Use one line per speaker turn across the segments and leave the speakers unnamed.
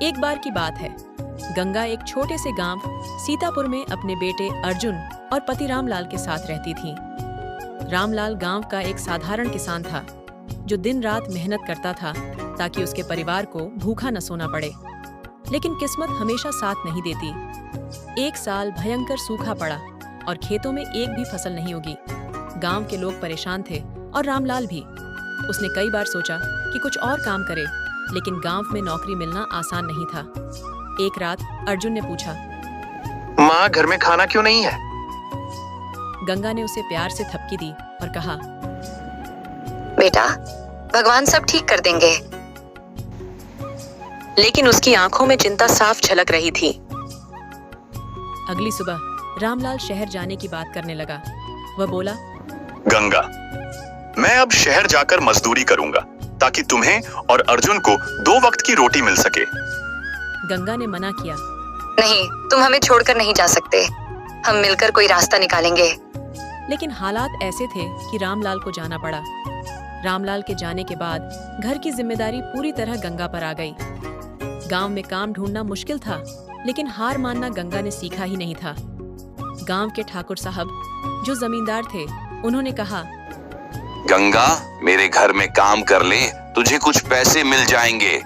एक बार की बात है, गंगा एक छोटे से गांव सीतापुर में अपने बेटे अर्जुन और पति रामलाल के साथ रहती थी। रामलाल गांव का एक साधारण किसान था जो दिन रात मेहनत करता था ताकि उसके परिवार को भूखा न सोना पड़े। लेकिन किस्मत हमेशा साथ नहीं देती। एक साल भयंकर सूखा पड़ा और खेतों में एक भी फसल नहीं उगी। गांव के लोग परेशान थे और रामलाल भी। उसने कई बार सोचा कि कुछ और काम करे, लेकिन गांव में नौकरी मिलना आसान नहीं था। एक रात अर्जुन ने पूछा,
माँ, घर में खाना क्यों नहीं है?
गंगा ने उसे प्यार से थपकी दी और कहा,
बेटा, भगवान सब ठीक कर देंगे। लेकिन उसकी आंखों में चिंता साफ झलक रही थी।
अगली सुबह रामलाल शहर जाने की बात करने लगा। वह बोला,
गंगा, मैं अब शहर जाकर मजदूरी करूंगा ताकि तुम्हें और अर्जुन को 2 वक्त की रोटी मिल सके।
गंगा ने मना किया।
नहीं, तुम हमें छोड़कर नहीं जा सकते। हम मिलकर कोई रास्ता निकालेंगे।
लेकिन हालात ऐसे थे कि रामलाल को जाना पड़ा। रामलाल के जाने के बाद घर की जिम्मेदारी पूरी तरह गंगा पर आ गई। गांव में काम ढूंढना मुश्किल था, लेकिन हार मानना गंगा ने सीखा ही नहीं था। गांव के ठाकुर साहब, जो जमींदार थे, उन्होंने कहा,
गंगा, मेरे घर में काम कर ले, तुझे कुछ पैसे मिल जाएंगे।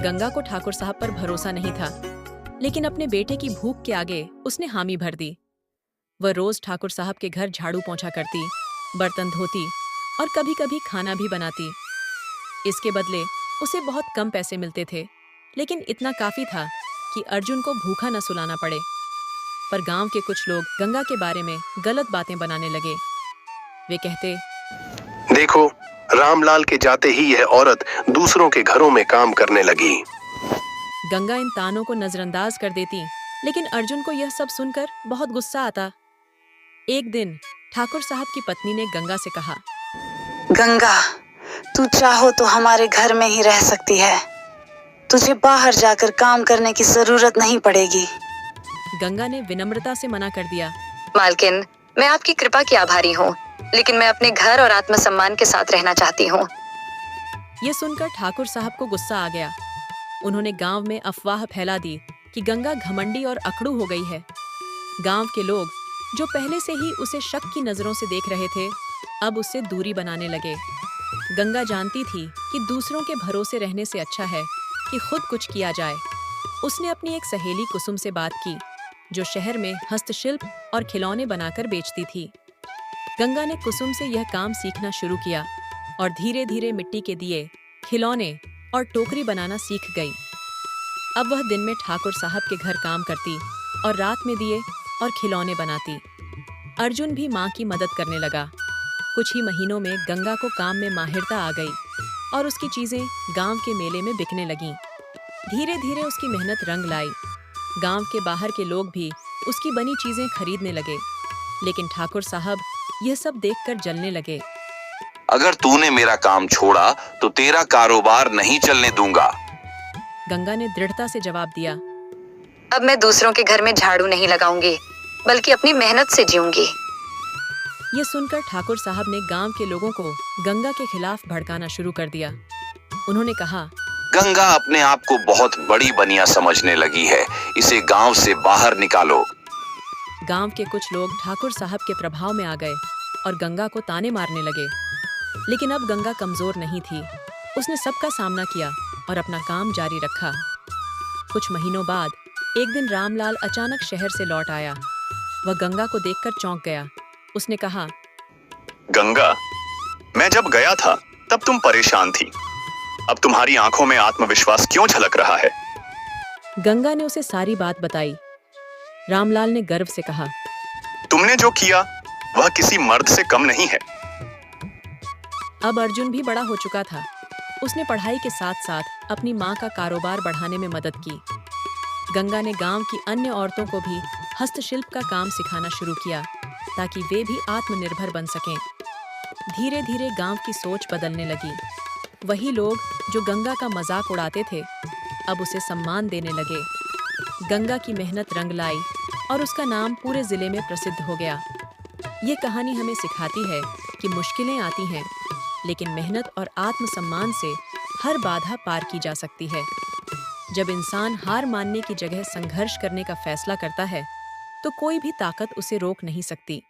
गंगा को ठाकुर साहब पर भरोसा नहीं था, लेकिन अपने बेटे की भूख के आगे उसने हामी भर दी। वह रोज ठाकुर साहब के घर झाड़ू पोंछा करती, बर्तन धोती और कभी-कभी खाना भी बनाती। इसके बदले उसे बहुत कम पैसे मिलते थे, लेकिन इतना काफी था कि अर्जुन को भूखा न सुलाना पड़े। पर गांव के कुछ लोग गंगा के बारे में गलत बातें बनाने लगे। वे कहते,
देखो, रामलाल के जाते ही यह औरत दूसरों के घरों में काम करने लगी।
गंगा इन तानों को नजरअंदाज कर देती, लेकिन अर्जुन को यह सब सुनकर बहुत गुस्सा आता। एक दिन ठाकुर साहब की पत्नी ने गंगा से कहा,
गंगा, तू चाहो तो हमारे घर में ही रह सकती है। तुझे बाहर जाकर काम करने की जरूरत नहीं पड़ेगी।
गंगा ने विनम्रता से मना कर दिया।
मालकिन, मैं आपकी कृपा की आभारी हूँ, लेकिन मैं अपने घर और आत्मसम्मान के साथ रहना चाहती हूँ।
ये सुनकर ठाकुर साहब को गुस्सा आ गया। उन्होंने गांव में अफवाह फैला दी कि गंगा घमंडी और अकड़ू हो गई है। गांव के लोग, जो पहले से ही उसे शक की नजरों से देख रहे थे, अब उससे दूरी बनाने लगे। गंगा जानती थी कि दूसरों के भरोसे रहने से अच्छा है कि खुद कुछ किया जाए। उसने अपनी एक सहेली कुसुम से बात की, जो शहर में हस्तशिल्प और खिलौने बनाकर बेचती थी। गंगा ने कुसुम से यह काम सीखना शुरू किया और धीरे धीरे मिट्टी के दिए, खिलौने और टोकरी बनाना सीख गई। अब वह दिन में ठाकुर साहब के घर काम करती और रात में दिए और खिलौने बनाती। अर्जुन भी माँ की मदद करने लगा। कुछ ही महीनों में गंगा को काम में माहिरता आ गई और उसकी चीजें गांव के मेले में बिकने लगीं। धीरे धीरे उसकी मेहनत रंग लाई। गांव के बाहर के लोग भी उसकी बनी चीजें खरीदने लगे, लेकिन ठाकुर साहब यह सब देखकर जलने लगे।
अगर तूने मेरा काम छोड़ा तो तेरा कारोबार नहीं चलने दूंगा।
गंगा ने दृढ़ता से जवाब दिया,
अब मैं दूसरों के घर में झाड़ू नहीं लगाऊंगी, बल्कि अपनी मेहनत से जीऊंगी।
ये सुनकर ठाकुर साहब ने गांव के लोगों को गंगा के खिलाफ भड़काना शुरू कर दिया। उन्होंने कहा,
गंगा अपने आप को बहुत बड़ी बनिया समझने लगी है, इसे गांव से बाहर निकालो।
गांव के कुछ लोग ठाकुर साहब के प्रभाव में आ गए और गंगा को ताने मारने लगे। लेकिन अब गंगा कमजोर नहीं थी। उसने सबका सामना किया और अपना काम जारी रखा। कुछ महीनों बाद एक दिन रामलाल अचानक शहर से लौट आया। वह गंगा को देखकर चौंक गया। उसने कहा,
गंगा, मैं जब गया था तब तुम परेशान थी। अब तुम्हारी आंखों में आत्मविश्वास क्यों झलक रहा है?
गंगा ने उसे सारी बात बताई। रामलाल ने गर्व से कहा,
तुमने जो किया वह किसी मर्द से कम नहीं है।
अब अर्जुन भी बड़ा हो चुका था। उसने पढ़ाई के साथ साथ अपनी माँ का कारोबार बढ़ाने में मदद की। गंगा ने गांव की अन्य औरतों को भी हस्तशिल्प का काम सिखाना शुरू किया ताकि वे भी आत्मनिर्भर बन सकें। धीरे धीरे गांव की सोच बदलने लगी। वही लोग जो गंगा का मजाक उड़ाते थे, अब उसे सम्मान देने लगे। गंगा की मेहनत रंग लाई और उसका नाम पूरे जिले में प्रसिद्ध हो गया। ये कहानी हमें सिखाती है कि मुश्किलें आती हैं, लेकिन मेहनत और आत्मसम्मान से हर बाधा पार की जा सकती है। जब इंसान हार मानने की जगह संघर्ष करने का फैसला करता है तो कोई भी ताकत उसे रोक नहीं सकती।